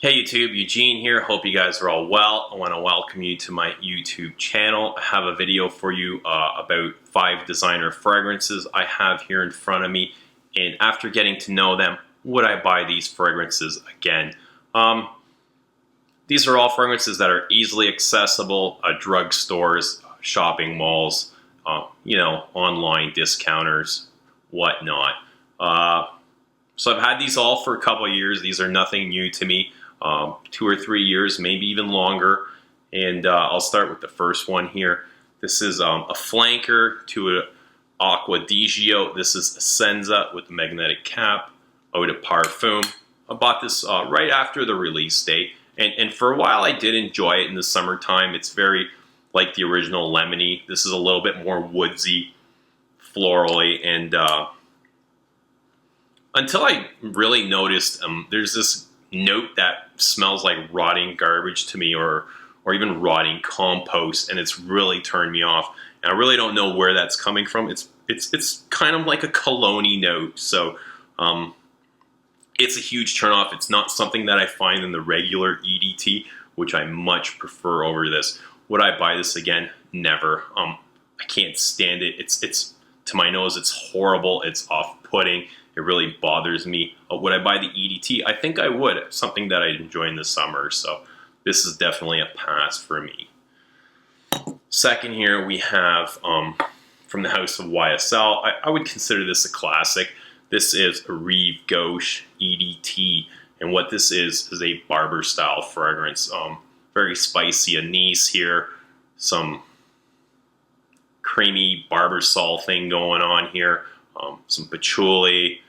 Hey YouTube, Eugene here. Hope you guys are all well. I want to welcome you to my YouTube channel. I have a video for you about 5 designer fragrances I have here in front of me. And after getting to know them, would I buy these fragrances again? These are all fragrances that are easily accessible at drugstores, shopping malls, online discounters, whatnot. So I've had these all for a couple of years. These are nothing new to me. 2 or 3 years, maybe even longer. And I'll start with the first one here. This is a flanker to an Aqua Di Gio. This is Essenza with the magnetic cap, eau de parfum. I bought this right after the release date. And for a while I did enjoy it in the summertime. It's very like the original Lemony. This is a little bit more woodsy, florally, and until I really noticed there's this note that smells like rotting garbage to me, or even rotting compost, and it's really turned me off. And I really don't know where that's coming from. It's kind of like a cologne-y note, so it's a huge turnoff. It's not something that I find in the regular EDT, which I much prefer over this. Would I buy this again? Never. I can't stand it. It's to my nose, it's horrible. It's off-putting. It really bothers me. Would I buy the EDT? I think I would. Something that I'd enjoy in the summer. So this is definitely a pass for me. Second here we have from the house of YSL. I would consider this a classic. This is a Rive Gauche EDT. And what this is a barber style fragrance. Very spicy anise here. Some creamy barber salt thing going on here. Some patchouli.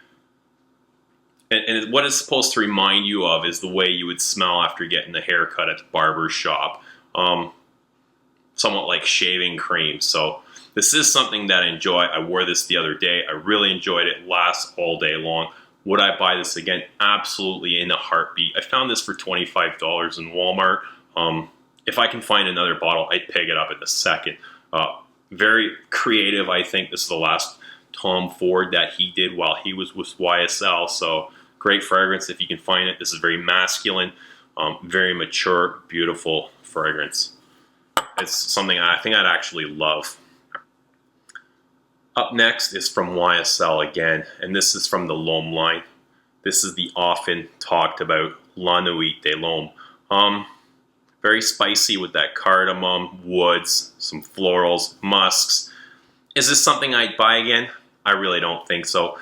And what it's supposed to remind you of is the way you would smell after getting a haircut at the barber shop. Somewhat like shaving cream. So this is something that I enjoy. I wore this the other day. I really enjoyed it. It lasts all day long. Would I buy this again? Absolutely, in a heartbeat. I found this for $25 in Walmart. If I can find another bottle, I'd pick it up at the second. Very creative. I think this is the last Tom Ford that he did while he was with YSL. So great fragrance if you can find it. This is very masculine, very mature, beautiful fragrance. It's something I think I'd actually love. Up next is from YSL again, and this is from the L'Homme line. This is the often talked about La Nuit de L'Homme. Very spicy with that cardamom, woods, some florals, musks. Is this something I'd buy again? I really don't think so.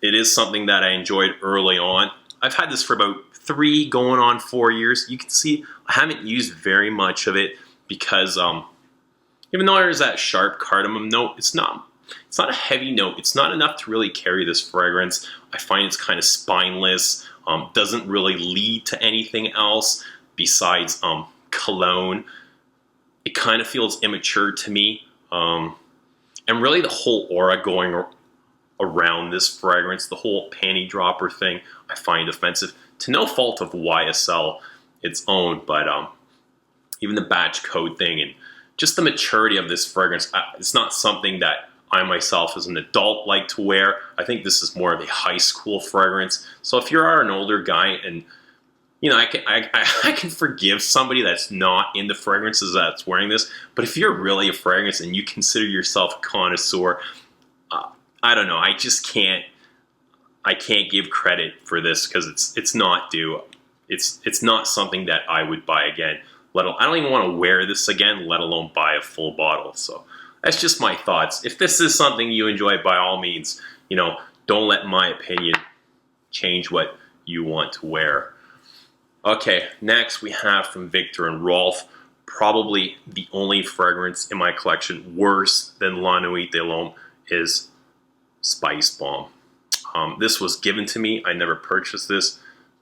It is something that I enjoyed early on. I've had this for about 3 going on 4 years. You can see I haven't used very much of it because even though there's that sharp cardamom note, it's not a heavy note. It's not enough to really carry this fragrance. I find it's kind of spineless. Doesn't really lead to anything else besides cologne. It kind of feels immature to me. And really the whole aura going around this fragrance, the whole panty dropper thing, I find offensive. To no fault of YSL its own, but even the batch code thing and just the maturity of this fragrance, it's not something that I myself as an adult like to wear. I think this is more of a high school fragrance. So if you're an older guy and I can forgive somebody that's not into fragrances that's wearing this, but if you're really a fragrance and you consider yourself a connoisseur, I don't know. I can't give credit for this because it's not due. It's not something that I would buy again. I don't even want to wear this again, let alone buy a full bottle. So that's just my thoughts. If this is something you enjoy, by all means, don't let my opinion change what you want to wear. Okay, next we have from Viktor and Rolf, probably the only fragrance in my collection worse than La Nuit de L'Homme is Spicebomb. This was given to me. I never purchased this.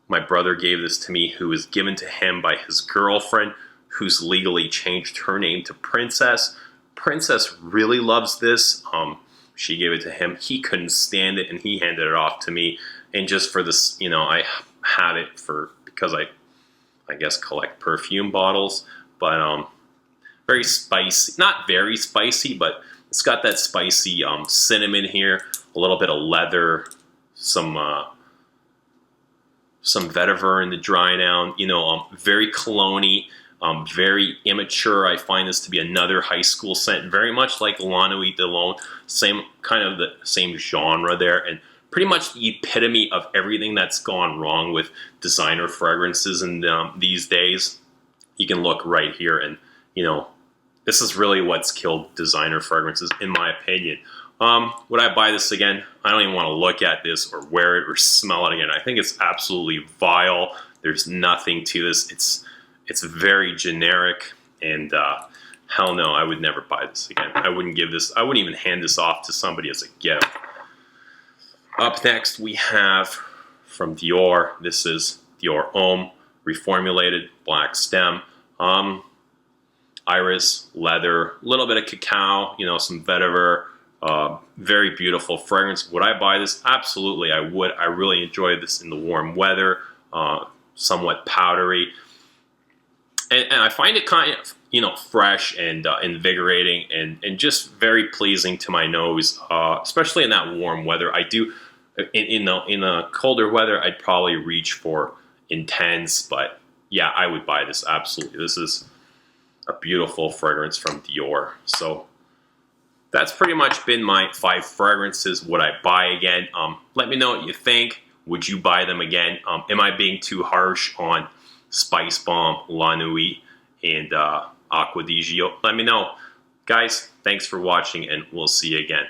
My brother gave this to me, who was given to him by his girlfriend, who's legally changed her name to Princess. Princess really loves this. She gave it to him. He couldn't stand it, and he handed it off to me. And just for this, I had it because I guess collect perfume bottles, but very spicy, not very spicy, but it's got that spicy cinnamon here, a little bit of leather, some some vetiver in the dry down. You know, very cologne-y, very immature. I find this to be another high school scent, very much like La Nuit de L'Homme, same kind of the same genre there, and pretty much the epitome of everything that's gone wrong with designer fragrances. And these days, you can look right here, and you know, this is really what's killed designer fragrances, in my opinion. Would I buy this again? I don't even want to look at this or wear it or smell it again. I think it's absolutely vile. There's nothing to this. It's very generic, and hell no, I would never buy this again. I wouldn't give this, I wouldn't even hand this off to somebody as a gift. Up next, we have from Dior. This is Dior Homme, reformulated, black stem. Iris, leather, a little bit of cacao, you know, some vetiver. Very beautiful fragrance. Would I buy this? Absolutely, I would. I really enjoy this in the warm weather. Somewhat powdery. And I find it kind of, you know, fresh and invigorating and just very pleasing to my nose, especially in that warm weather. I do, in the colder weather, I'd probably reach for intense, but yeah, I would buy this, absolutely. This is a beautiful fragrance from Dior. So that's pretty much been my 5 fragrances. Would I buy again? Let me know what you think. Would you buy them again? Am I being too harsh on Spicebomb, La Nuit, and Aqua Di Gio? Let me know. Guys, thanks for watching, and we'll see you again.